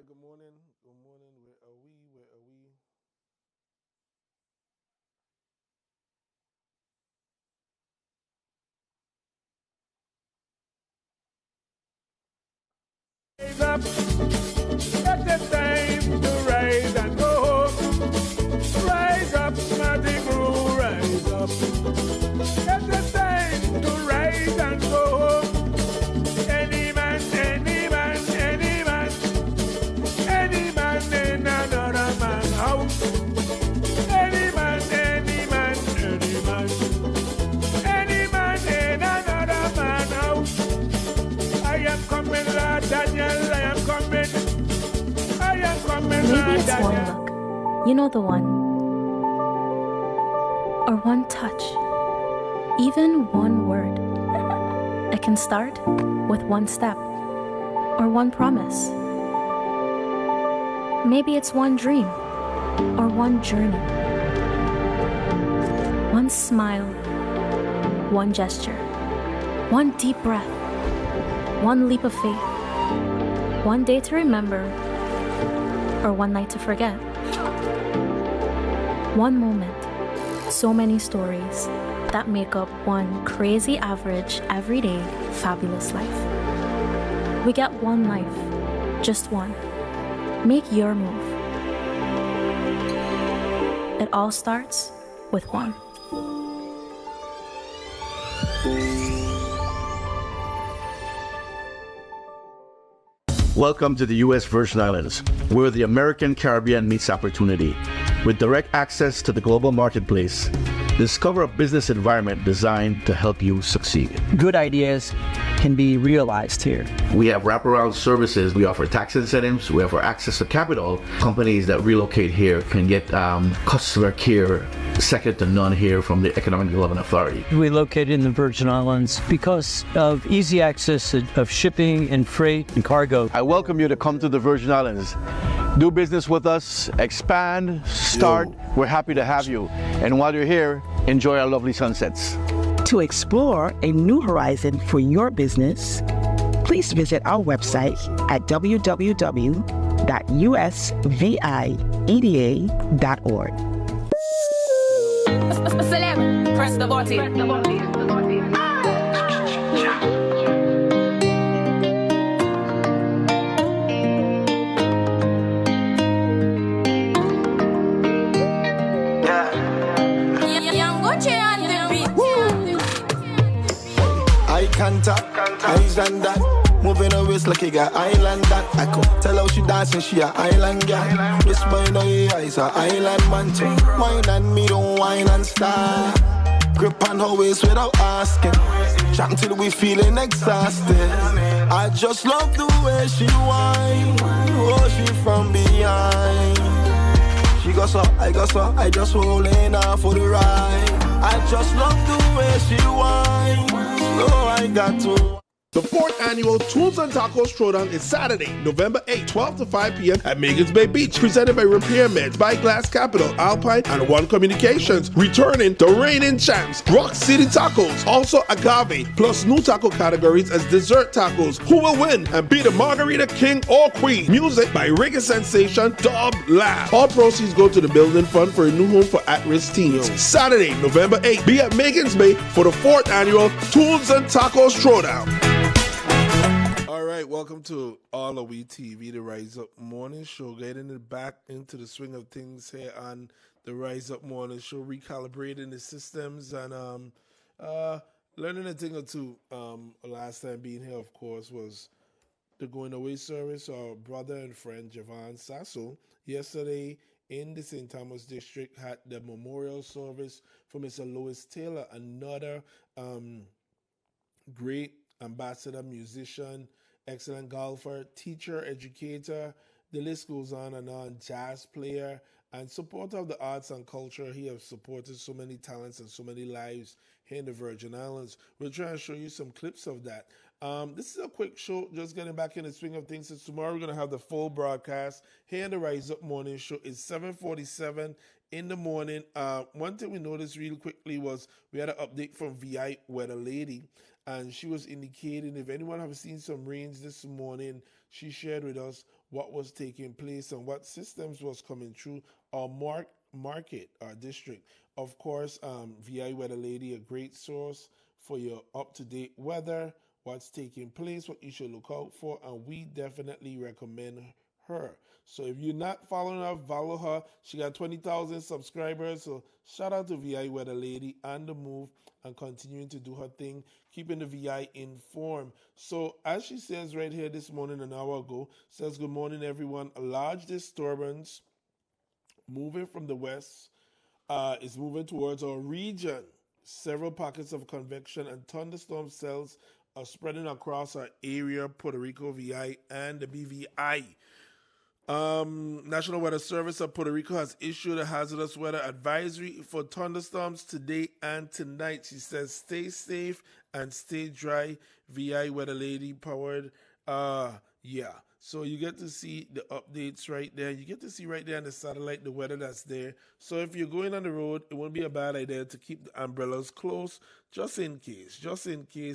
Good morning. Good morning. Where are we? Where are we? Rise up, it's the time to rise and go home. Rise up, mighty crew, rise up. It's the time to rise and go home. Any man, any man, any man, any man in another man's house. Any man, any man, any man, any man in another man's house. I am coming, Lord Daniel, I am coming. I am coming, Maybe Lord it's one Daniel. look, you know the one, or one touch, even one word. It can start with one step, or one promise. Maybe it's one dream, or one journey. One smile, one gesture, one deep breath, one leap of faith, one day to remember, or one night to forget. One moment, so many stories that make up one crazy average, everyday, fabulous life. We get one life, just one. Make your move. It all starts with one. Welcome to the U.S. Virgin Islands, where the American Caribbean meets opportunity. With direct access to the global marketplace, discover a business environment designed to help you succeed. Good ideas can be realized here. We have wraparound services. We offer tax incentives. We offer access to capital. Companies that relocate here can get customer care second to none here from the Economic Development Authority. We located in the Virgin Islands because of easy access of shipping and freight and cargo. I welcome you to come to the Virgin Islands. Do business with us, expand, start. We're happy to have you. And while you're here, enjoy our lovely sunsets. To explore a new horizon for your business, please visit our website at www.usvieda.org. Press the button. I can't eyes and that. Moving her waist like you got island that. I could tell how she dancing, she a island girl. This boy know your eyes a island man too. Wine and me don't wine and start. Grip on her waist without asking. Chat until we feeling exhausted. I just love the way she whine. Oh, she from behind. She got so, I got so, I just holding her for the ride. I just love the way she whine. So I got to. The 4th annual Tools and Tacos Throwdown is Saturday, November 8, 12 to 5 p.m. at Megan's Bay Beach, presented by Repairmeds, Glass Capital, Alpine, and One Communications. Returning the reigning champs, Rock City Tacos, also Agave, plus new taco categories as dessert tacos. Who will win and be the Margarita King or Queen? Music by reggae sensation Dub Laugh. All proceeds go to the Building Fund for a new home for at-risk teens. Saturday, November 8, be at Megan's Bay for the 4th annual Tools and Tacos Throwdown. All right, welcome to AllAhWeTV, the Rise Up Morning Show. Getting it back into the swing of things here on the Rise Up Morning Show, recalibrating the systems and learning a thing or two. Last time being here, of course, was the going away service. Our brother and friend Javon Sasso yesterday in the St. Thomas district had the memorial service for Mr. Lois Taylor, another great ambassador, musician, excellent golfer, teacher, educator, the list goes on, jazz player, and supporter of the arts and culture. He has supported so many talents and so many lives here in the Virgin Islands. We'll try and show you some clips of that. This is a quick show, just getting back in the swing of things. Since tomorrow we're going to have the full broadcast here in the Rise Up Morning Show. It's 7:47 in the morning. One thing we noticed really quickly was we had an update from VI Weather Lady, and she was indicating if anyone have seen some rains this morning, she shared with us what was taking place and what systems was coming through our market, our district. Of course, VI Weather Lady, a great source for your up-to-date weather, what's taking place, what you should look out for, and we definitely recommend her. So if you're not following her, follow her. She got 20,000 subscribers. So shout out to VI Weather Lady and The Move and continuing to do her thing, keeping the VI informed. So as she says right here this morning, an hour ago, says, good morning, everyone. A large disturbance moving from the west is moving towards our region. Several pockets of convection and thunderstorm cells are spreading across our area, Puerto Rico, VI, and the BVI. National Weather Service of Puerto Rico has issued a hazardous weather advisory for thunderstorms today and tonight. She says, stay safe and stay dry. VI Weather Lady powered. Yeah. So you get to see the updates right there. You get to see right there on the satellite the weather that's there. So if you're going on the road, it wouldn't be a bad idea to keep the umbrellas close just in case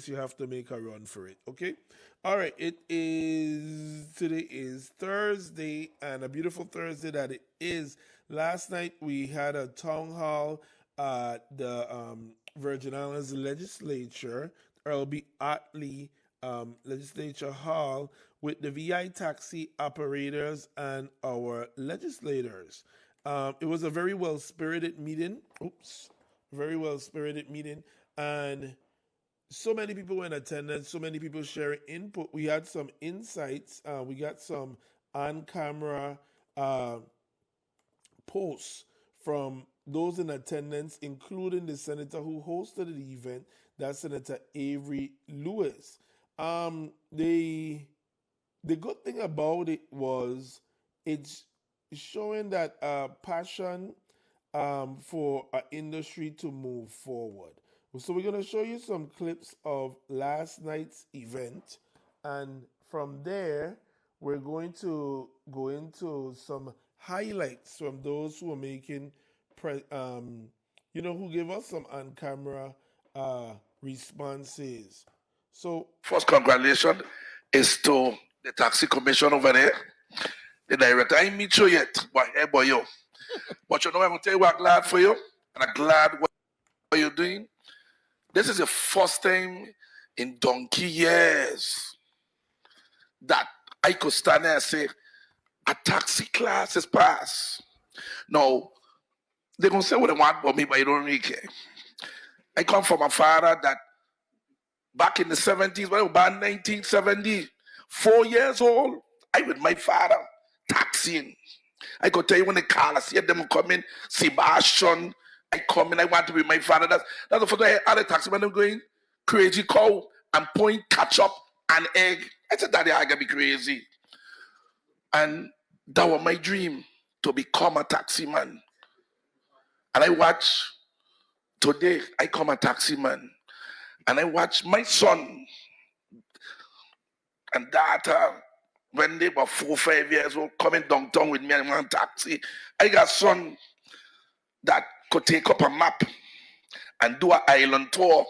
you have to make a run for it. Okay? All right. Today is Thursday, and a beautiful Thursday that it is. Last night we had a town hall at the Virgin Islands Legislature, Earl B. Otley Legislature Hall, with the VI taxi operators and our legislators. It was a very well-spirited meeting. And so many people were in attendance, so many people sharing input. We had some insights. We got some on-camera posts from those in attendance, including the senator who hosted the event, that's Senator Avery Lewis. The good thing about it was it's showing that passion for our industry to move forward. So we're going to show you some clips of last night's event, and from there we're going to go into some highlights from those who are making, who give us some on-camera responses. So first congratulations is to the taxi commission over there. The director, I ain't meet you yet, but hey boy yo. But you know, I'm gonna tell you what, I'm glad for you, and I'm glad what you're doing. This is the first time in donkey years that I could stand there and say a taxi class is passed. Now, they're gonna say what they want about me, but you don't really care. I come from a father that back in the 70s, when I was about 1970, 4 years old, I with my father taxiing. I could tell you when the car, I see them coming, Sebastian, I come in, I want to be my father. That's the first time I had a taxi when I'm going crazy cow and point ketchup and egg. I said, Daddy, I gotta be crazy. And that was my dream, to become a taxi man. And I watch, today, I come a taxi man. And I watch my son and daughter, when they were 4 or 5 years old, coming downtown with me in one taxi. I got son that could take up a map and do an island tour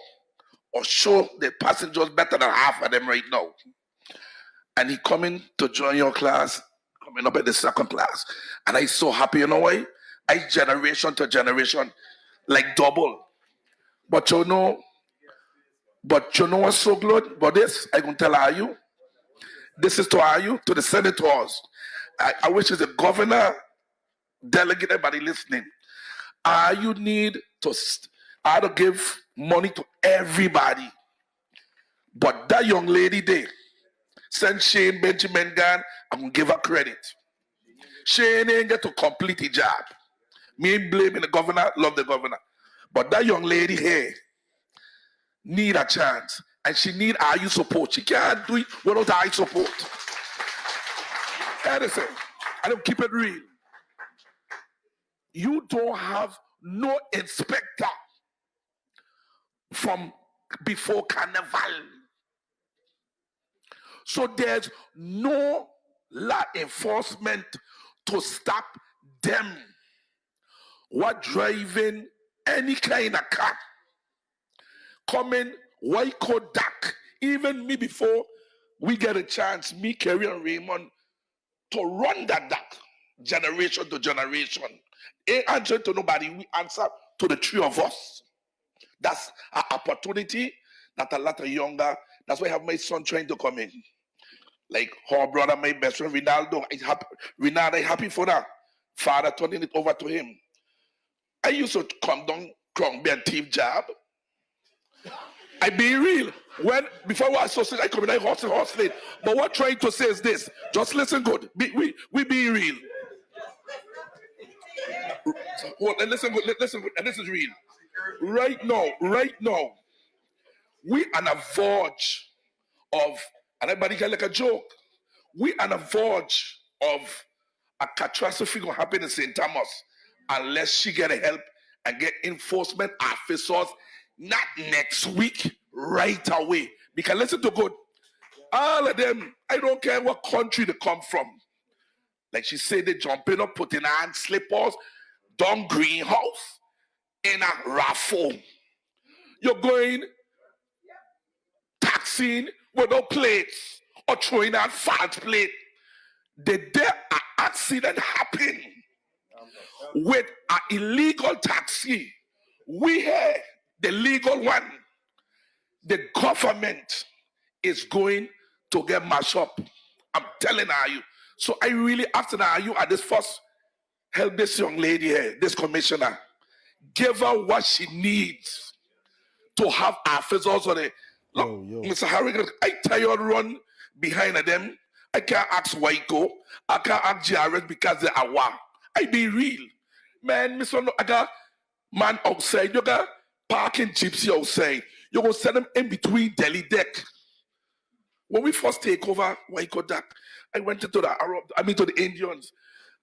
or show the passengers better than half of them right now. And he coming to join your class, coming up at the second class. And I so happy, you know why? I generation to generation, like double. But you know what's so good about this? I can tell you. This is to you, to the senators. I wish it's the governor, delegate, everybody listening. You need to give money to everybody. But that young lady there, send Shane Benjamin Gunn, I'm going to give her credit. Shane ain't get to complete the job. Me ain't blaming the governor, love the governor. But that young lady here need a chance. And she need IU support. She can't do it without IU support. Listen, I don't keep it real. You don't have no inspector from before Carnival. So there's no law enforcement to stop them what driving any kind of car coming white Kodak. Even me, before we get a chance, me, Kerry and Raymond, to run that generation to generation. Ain't answering to nobody. We answer to the three of us. That's an opportunity that a lot of younger. That's why I have my son trying to come in. Like her brother, my best friend Ronaldo. Ronaldo, I'm happy for that. Father turning it over to him. I used to come down, be a thief job. I be real. Before I was associate, I come in, I hustling. But what I'm trying to say is this. Just listen good. We be real. Well, listen good, and this is real. Right now, we on a verge of, and everybody can like a joke, we on a verge of a catastrophe gonna happen in St. Thomas unless she get help and get enforcement officers not next week, right away. Because listen to good, all of them, I don't care what country they come from. Like she said, they jumping up, putting on slippers, down greenhouse, in a raffle. You're going taxiing without plates or throwing out false plate. The day an accident happen with an illegal taxi, we have the legal one. The government is going to get mashed up. I'm telling you. So I really asking you at this first, help this young lady here, this commissioner. Give her what she needs to have officers on it. Look, Mr. Harrigan, I tired run behind them. I can't ask Waiko. I can't ask Jared because they are one. I be real. Man, Mr. I got man outside. You got parking gypsy outside. You go send them in between Delhi deck. When we first take over Waiko Duck, I went into to the Indians.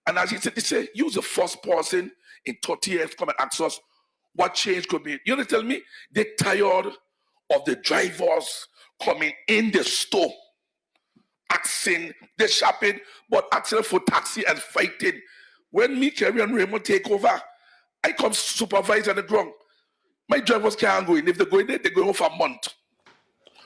And as he said, use the first person in 30 years come and ask us what change could be. You know, tell me, they're tired of the drivers coming in the store, asking, they're shopping, but asking for taxi and fighting. When me, Kerry, and Raymond take over, I come supervise on the ground. My drivers can't go in. If they go in there, they go home for a month.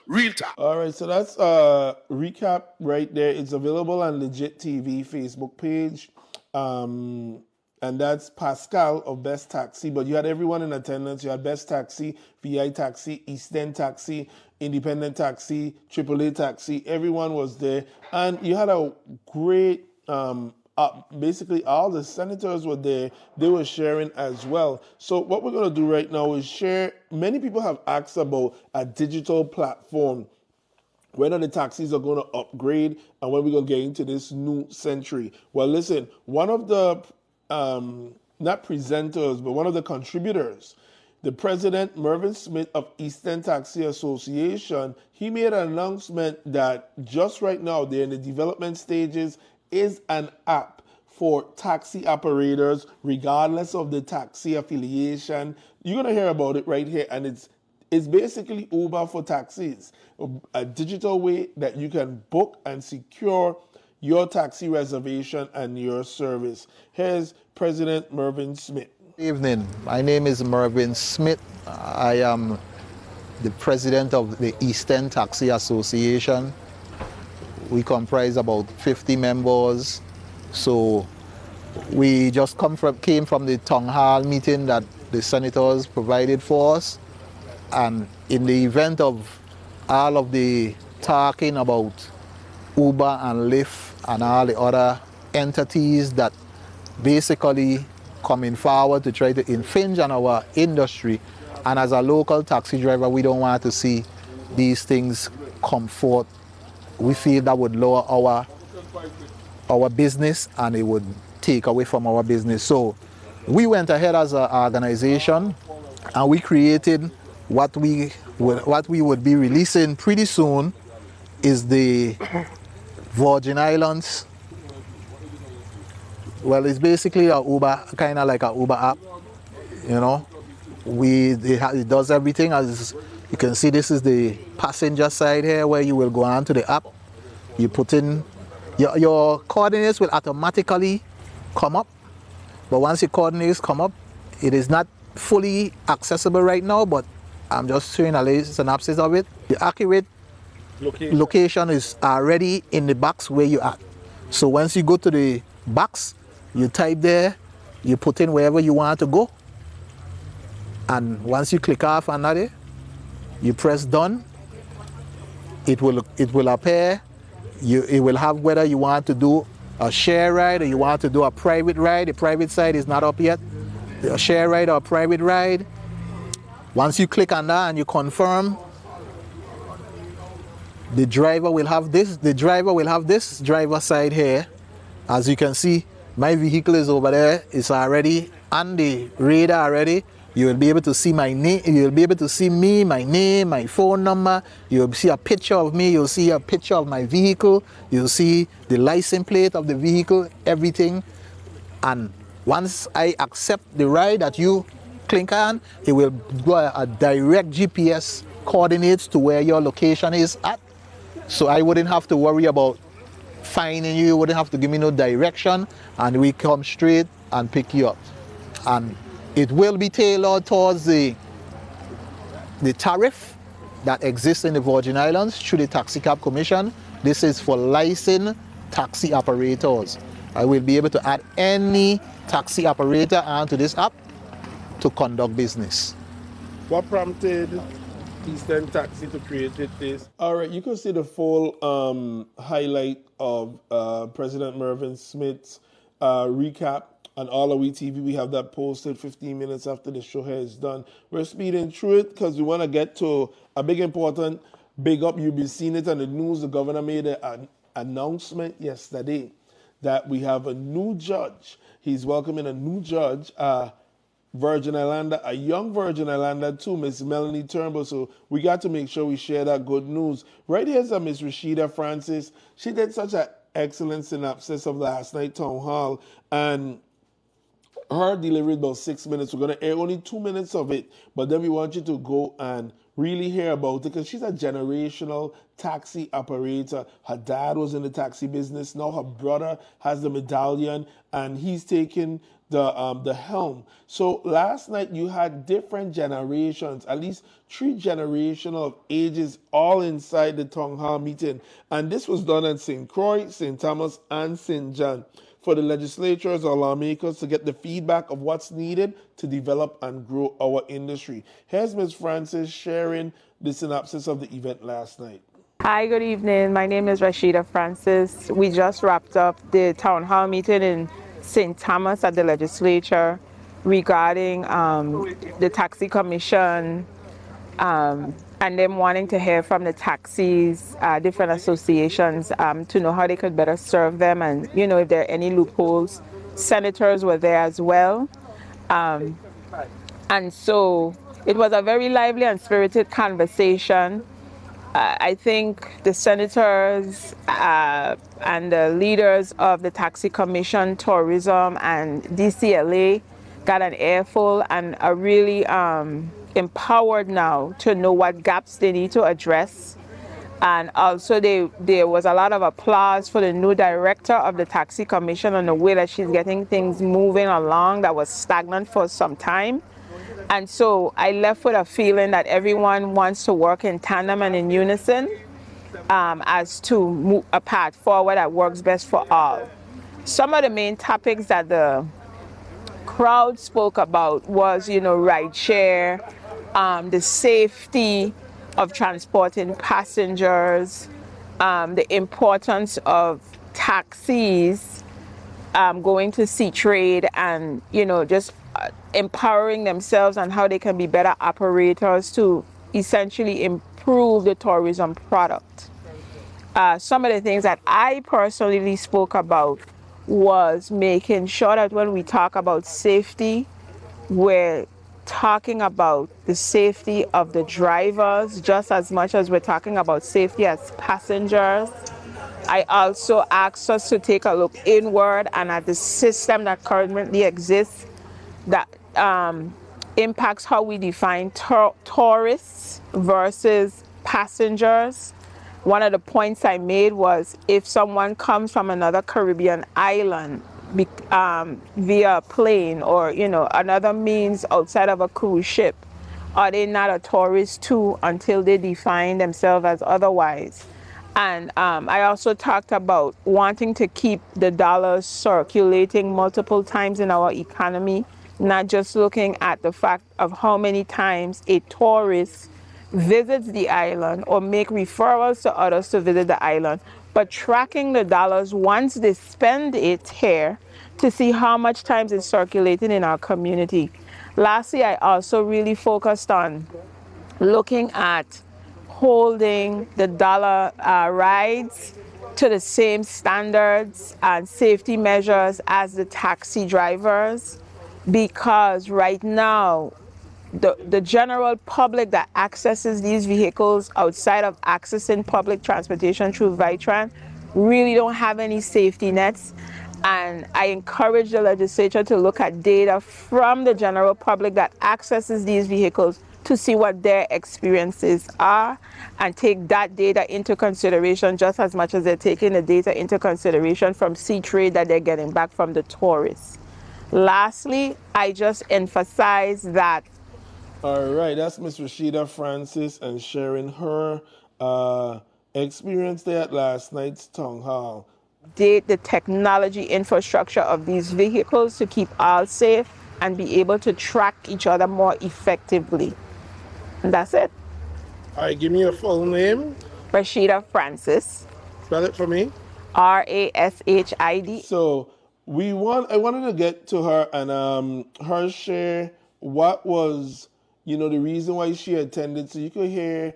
Real time. All right, so that's a recap right there. It's available on Legit TV Facebook page. And that's Pascal of Best Taxi. But you had everyone in attendance. You had Best Taxi, VI Taxi, East End Taxi, Independent Taxi, AAA Taxi. Everyone was there. And you had a great, basically all the senators were there. They were sharing as well. So what we're going to do right now is share. Many people have asked about a digital platform, whether the taxis are going to upgrade and when we're going to get into this new century. Well, listen, one of the, not presenters, but one of the contributors, the president, Mervyn Smith of Eastern Taxi Association, he made an announcement that just right now, they're in the development stages, is an app for taxi operators, regardless of the taxi affiliation. You're going to hear about it right here, and it's basically Uber for taxis, a digital way that you can book and secure your taxi reservation and your service. Here's President Mervyn Smith. Good evening. My name is Mervyn Smith. I am the president of the Eastern Taxi Association. We comprise about 50 members. So we just came from the town hall meeting that the senators provided for us. And in the event of all of the talking about Uber and Lyft and all the other entities that basically coming forward to try to infringe on our industry, and as a local taxi driver, we don't want to see these things come forth. We feel that would lower our business and it would take away from our business. So we went ahead as an organization and we created what we would be releasing pretty soon is the Virgin Islands. Well, it's basically a Uber, kind of like an Uber app, you know. It does everything. As you can see, this is the passenger side here where you will go on to the app. You put in, your coordinates will automatically come up. But once your coordinates come up, it is not fully accessible right now, but I'm just showing a little synopsis of it. The accurate location is already in the box where you are. So once you go to the box, you type there, you put in wherever you want to go. And once you click off another, you press done. It will appear. It will have whether you want to do a share ride or you want to do a private ride. The private side is not up yet. A share ride or a private ride. Once you click on that and you confirm, the driver will have this. The driver will have this driver side here. As you can see, my vehicle is over there. It's already on the radar already. You will be able to see my name. You will be able to see me, my name, my phone number. You will see a picture of me. You'll see a picture of my vehicle. You'll see the license plate of the vehicle, everything. And once I accept the ride that you click on, it will go a direct GPS coordinates to where your location is at. So I wouldn't have to worry about finding you. You wouldn't have to give me no direction, and we come straight and pick you up. And it will be tailored towards the tariff that exists in the Virgin Islands through the Taxi Cab Commission. This is for licensed taxi operators. I will be able to add any taxi operator onto this app to conduct business. What prompted Eastern Taxi to create this? All right, you can see the full highlight of President Mervyn Smith's recap on AllAhWeTV. We have that posted 15 minutes after the show here is done. We're speeding through it because we want to get to a big important big up. You'll be seeing it on the news. The governor made an announcement yesterday that we have a new judge. He's welcoming a new judge, Virgin Islander, a young Virgin Islander too, Miss Melanie Turnbull. So we got to make sure we share that good news. Right here's Miss Rashida Francis. She did such an excellent synopsis of last night town hall, and her delivery about 6 minutes. We're going to air only 2 minutes of it, but then we want you to go and really hear about it because she's a generational taxi operator. Her dad was in the taxi business. Now her brother has the medallion and he's taking the helm. So last night you had different generations, at least 3 generational of ages, all inside the town hall meeting. And this was done at St. Croix, St. Thomas, and St. John, for the legislators or lawmakers to get the feedback of what's needed to develop and grow our industry. Here's Ms. Francis sharing the synopsis of the event last night. Hi, good evening. My name is Rashida Francis. We just wrapped up the town hall meeting in St. Thomas at the legislature regarding the taxi commission and them wanting to hear from the taxis, different associations to know how they could better serve them and, you know, if there are any loopholes. Senators were there as well. And so it was a very lively and spirited conversation. I think the senators and the leaders of the Taxi Commission, Tourism, and DCLA got an earful and are really empowered now to know what gaps they need to address. And also there was a lot of applause for the new director of the Taxi Commission on the way that she's getting things moving along that was stagnant for some time. And so I left with a feeling that everyone wants to work in tandem and in unison as to move a path forward that works best for all. Some of the main topics that the crowd spoke about was, you know, rideshare, the safety of transporting passengers, the importance of taxis going to sea trade and, you know, just empowering themselves and how they can be better operators to essentially improve the tourism product. Some of the things that I personally spoke about was making sure that when we talk about safety, we're talking about the safety of the drivers just as much as we're talking about safety as passengers. I also asked us to take a look inward and at the system that currently exists that impacts how we define tourists versus passengers. One of the points I made was if someone comes from another Caribbean island via plane or, you know, another means outside of a cruise ship, are they not a tourist too until they define themselves as otherwise? And I also talked about wanting to keep the dollars circulating multiple times in our economy, not just looking at the fact of how many times a tourist visits the island or make referrals to others to visit the island, but tracking the dollars once they spend it here to see how much times it's circulating in our community. Lastly, I also really focused on looking at holding the dollar rides to the same standards and safety measures as the taxi drivers, because right now the general public that accesses these vehicles outside of accessing public transportation through Vitran really don't have any safety nets. And I encourage the legislature to look at data from the general public that accesses these vehicles to see what their experiences are and take that data into consideration just as much as they're taking the data into consideration from sea trade that they're getting back from the tourists. Lastly, I just emphasize that. All right, that's Miss Rashida Francis and sharing her experience there at last night's town hall. The technology infrastructure of these vehicles to keep all safe and be able to track each other more effectively. And that's it. All right, give me your full name. Rashida Francis. Spell it for me. Rashid. So I wanted to get to her and her share what was, the reason why she attended, so you could hear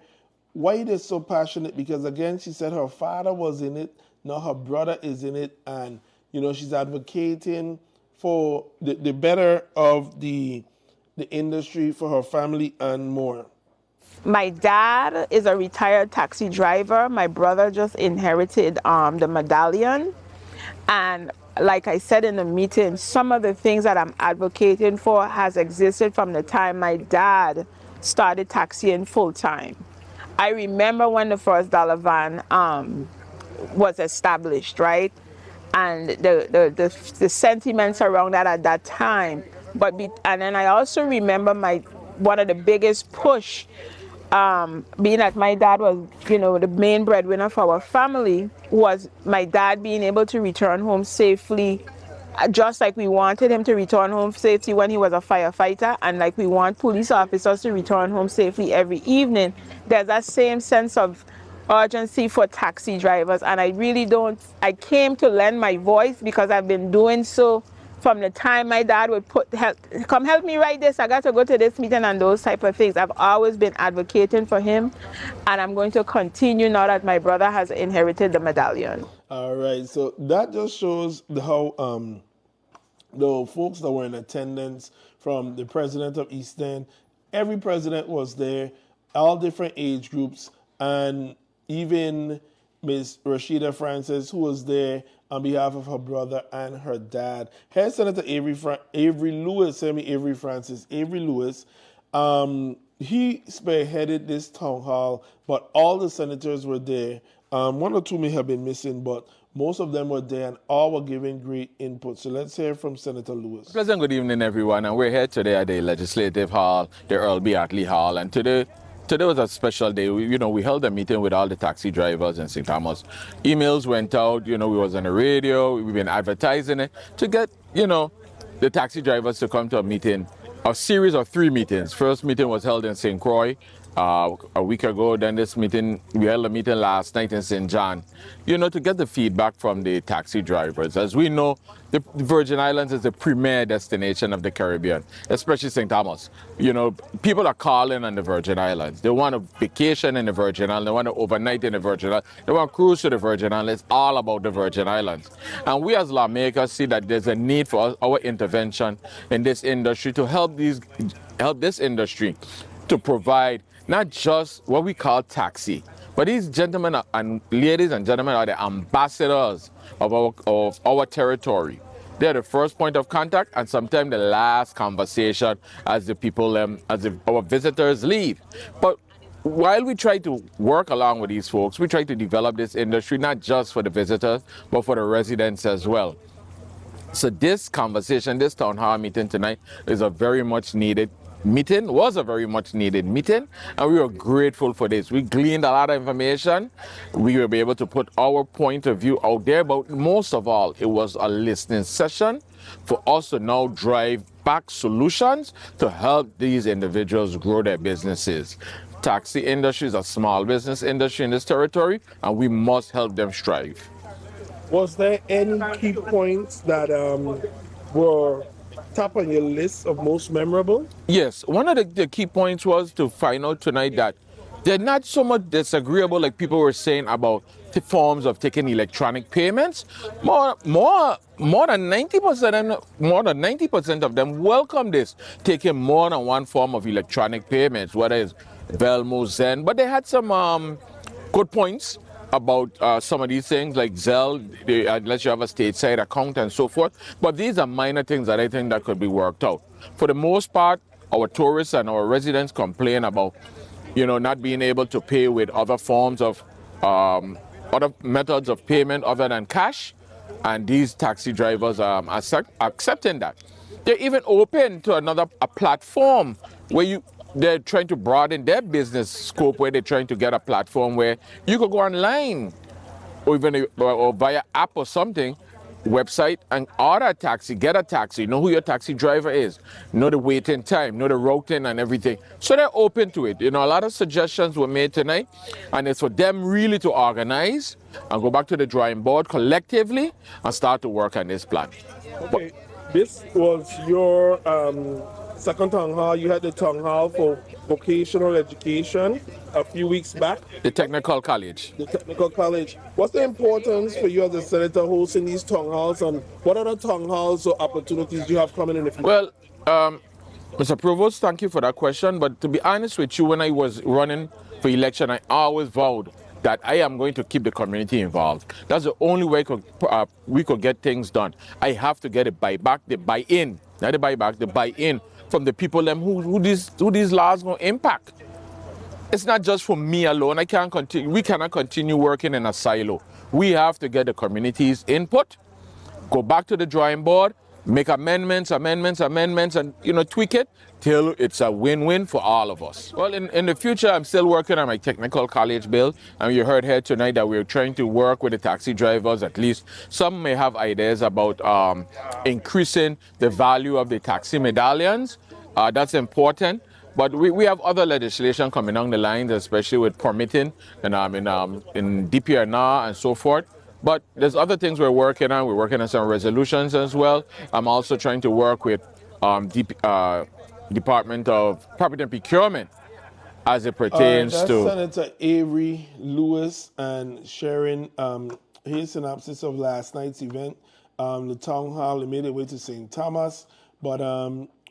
why it is so passionate, because again, she said her father was in it, now her brother is in it, and, she's advocating for the better of the industry for her family and more. My dad is a retired taxi driver. My brother just inherited the medallion. And like I said in the meeting, some of the things that I'm advocating for has existed from the time my dad started taxiing full time. I remember when the first dollar van was established, right? And the sentiments around that at that time. And then I also remember one of the biggest push, being that my dad was, the main breadwinner for our family, was my dad being able to return home safely, just like we wanted him to return home safely when he was a firefighter, and like we want police officers to return home safely every evening. There's that same sense of urgency for taxi drivers, and I came to lend my voice because I've been doing so from the time my dad would come help me write this, I got to go to this meeting, and those type of things. I've always been advocating for him, and I'm going to continue now that my brother has inherited the medallion. All right, so that just shows how the folks that were in attendance, from the president of East End, every president was there, all different age groups, and even Ms. Rashida Francis, who was there on behalf of her brother and her dad. Head Senator Avery Lewis, Avery Francis, Avery Lewis, he spearheaded this town hall, but all the senators were there. One or two may have been missing, but most of them were there and all were giving great input. So let's hear from Senator Lewis. Pleasant good evening, everyone. And we're here today at the Legislative Hall, the Earl B. Attlee Hall. And today was a special day. We held a meeting with all the taxi drivers in St. Thomas. Emails went out, we was on the radio, we've been advertising it to get, the taxi drivers to come to a meeting, a series of 3 meetings. First meeting was held in St. Croix a week ago. Then we held a meeting last night in St. John, to get the feedback from the taxi drivers. As we know, the Virgin Islands is the premier destination of the Caribbean, especially St. Thomas. People are calling on the Virgin Islands. They want a vacation in the Virgin Islands. They want to overnight in the Virgin Islands. They want to cruise to the Virgin Islands. It's all about the Virgin Islands. And we as lawmakers see that there's a need for our intervention in this industry to help this industry to provide not just what we call taxi, but these gentlemen and ladies and gentlemen are the ambassadors of our territory. They're the first point of contact and sometimes the last conversation as our visitors leave. But while we try to work along with these folks, we try to develop this industry not just for the visitors, but for the residents as well. So this conversation, this town hall meeting tonight is a very much needed meeting. It was a very much needed meeting, and we were grateful for this. We gleaned a lot of information. We were able to put our point of view out there, but most of all, it was a listening session for us to now drive back solutions to help these individuals grow their businesses. Taxi industry is a small business industry in this territory, and we must help them strive. Was there any key points that were top on your list of most memorable? Yes, one of the key points was to find out tonight that they're not so much disagreeable like people were saying about the forms of taking electronic payments. More than 90% of them welcome this, taking more than one form of electronic payments, whether it's Venmo, Zen. But they had some good points about some of these things like Zelle, unless you have a stateside account and so forth. But these are minor things that I think that could be worked out. For the most part, our tourists and our residents complain about, not being able to pay with other forms of, other methods of payment other than cash. And these taxi drivers are accepting that. They're even open to a platform where they're trying to broaden their business scope, where they're trying to get a platform where you could go online or even or via app or something, website, and order a taxi, get a taxi, know who your taxi driver is, know the waiting time, know the routing and everything. So they're open to it. A lot of suggestions were made tonight, and it's for them really to organize and go back to the drawing board collectively and start to work on this plan. Okay, this was your second town hall. You had the town hall for vocational education a few weeks back. The technical college. The technical college. What's the importance for you as a senator hosting these town halls, and what other town halls or opportunities do you have coming in the future? Well, Mr. Provost, thank you for that question. But to be honest with you, when I was running for election, I always vowed that I am going to keep the community involved. That's the only way we could get things done. I have to get the buy-in, not the buyback, the buy-in from the people who these laws going to impact. It's not just for me alone. We cannot continue working in a silo. We have to get the community's input, go back to the drawing board, make amendments, and tweak it till it's a win-win for all of us. Well, in the future, I'm still working on my technical college bill, and you heard here tonight that we're trying to work with the taxi drivers. At least some may have ideas about increasing the value of the taxi medallions. That's important. But we have other legislation coming down the lines, especially with permitting and in DPNR and so forth. But there's other things we're working on. We're working on some resolutions as well. I'm also trying to work with Department of Property and Procurement as it pertains to... Senator Avery Lewis and sharing his synopsis of last night's event. The town hall, it made its way to St. Thomas, but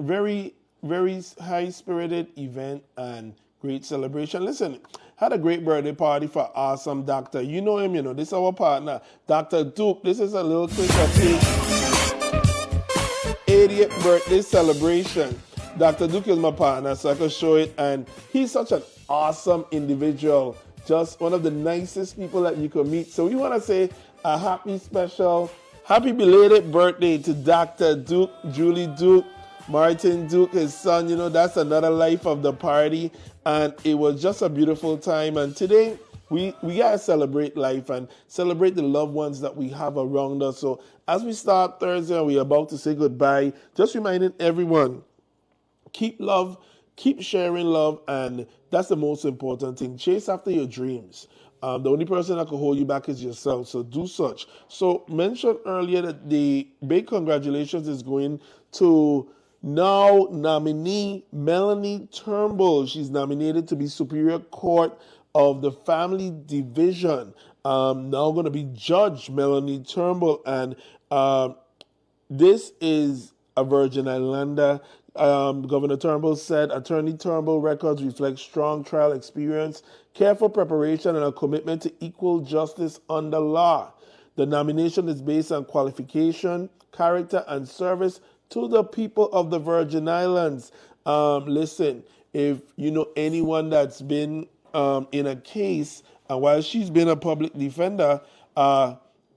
very, very high-spirited event and great celebration. Listen, had a great birthday party for awesome doctor. You know him, this is our partner, Dr. Duke. This is a little clip of his 80th birthday celebration. Dr. Duke is my partner, so I can show it. And he's such an awesome individual, just one of the nicest people that you could meet. So we want to say a happy belated birthday to Dr. Duke, Julie Duke, Martin Duke, his son. That's another life of the party. And it was just a beautiful time. And today, we got to celebrate life and celebrate the loved ones that we have around us. So as we start Thursday and we're about to say goodbye, just reminding everyone, keep love, keep sharing love, and that's the most important thing. Chase after your dreams. The only person that can hold you back is yourself, so do such. So mentioned earlier that the big congratulations is going to now nominee Melanie Turnbull. She's nominated to be Superior Court of the Family Division. Now going to be Judge Melanie Turnbull, and this is a Virgin Islander. Governor Turnbull said Attorney Turnbull records reflect strong trial experience, careful preparation, and a commitment to equal justice under law. The nomination is based on qualification, character, and service to the people of the Virgin Islands. Listen, if you know anyone that's been in a case, and while she's been a public defender,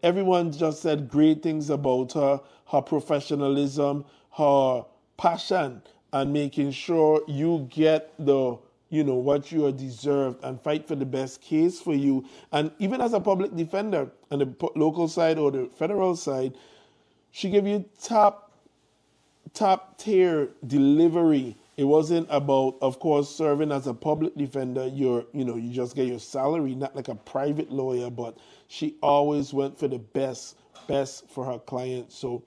everyone just said great things about her professionalism, her passion, and making sure you get the what you are deserved and fight for the best case for you. And even as a public defender on the local side or the federal side, she gave you top tier delivery. It wasn't about, of course, serving as a public defender. You just get your salary, not like a private lawyer, but she always went for the best for her clients. So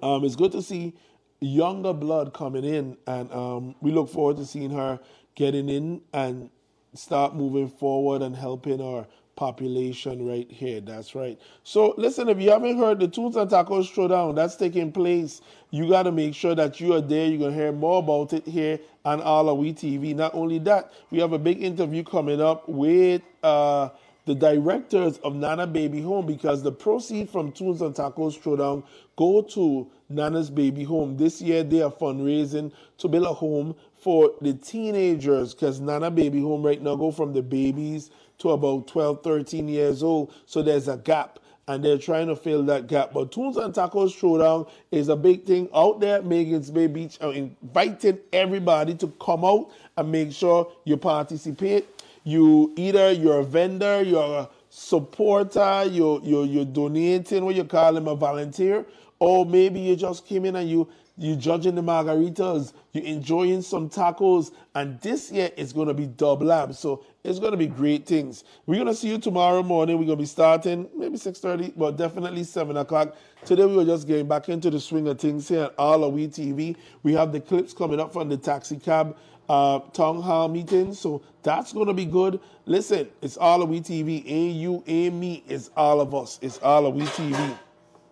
it's good to see younger blood coming in, and we look forward to seeing her getting in and start moving forward and helping our population right here. That's right. So listen, if you haven't heard the Tunes and Tacos Showdown that's taking place, you got to make sure that you are there. You're going to hear more about it here on AllAhWeTV. Not only that, we have a big interview coming up with the directors of Nana Baby Home, because the proceeds from Tunes and Tacos Showdown go to Nana's Baby Home. This year they are fundraising to build a home for the teenagers, because Nana Baby Home right now go from the babies to about 12, 13 years old. So there's a gap, and they're trying to fill that gap. But Tunes and Tacos Showdown is a big thing out there at Megan's Bay Beach. I'm inviting everybody to come out and make sure you participate. You're a vendor, you're a supporter, you're donating, what you call them, a volunteer, or maybe you just came in and you judging the margaritas, you're enjoying some tacos, and this year it's going to be double up. So it's going to be great things. We're going to see you tomorrow morning. We're going to be starting maybe 6:30, but definitely 7 o'clock. Today we were just getting back into the swing of things here at AllAhWeTV. We have the clips coming up from the taxi cab town hall meeting, so that's going to be good. Listen, it's AllAhWeTV. Ain't you, ain't me, it's all of us. It's AllAhWeTV.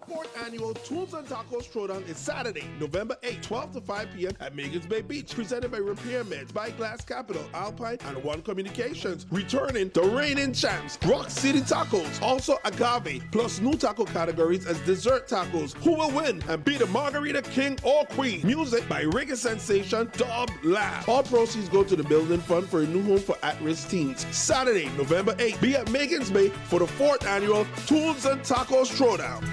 Fourth annual Tunes and Tacos Showdown is Saturday, November 8, 12 to 5 p.m. at Megan's Bay Beach. Presented by Repair Meds, by Glass Capital, Alpine, and One Communications. Returning the reigning champs, Rock City Tacos. Also Agave, plus new taco categories as dessert tacos. Who will win and be the Margarita King or Queen? Music by reggae sensation Dub Lab. All proceeds go to the building fund for a new home for at-risk teens. Saturday, November 8, be at Megan's Bay for the 4th annual Tunes and Tacos Showdown.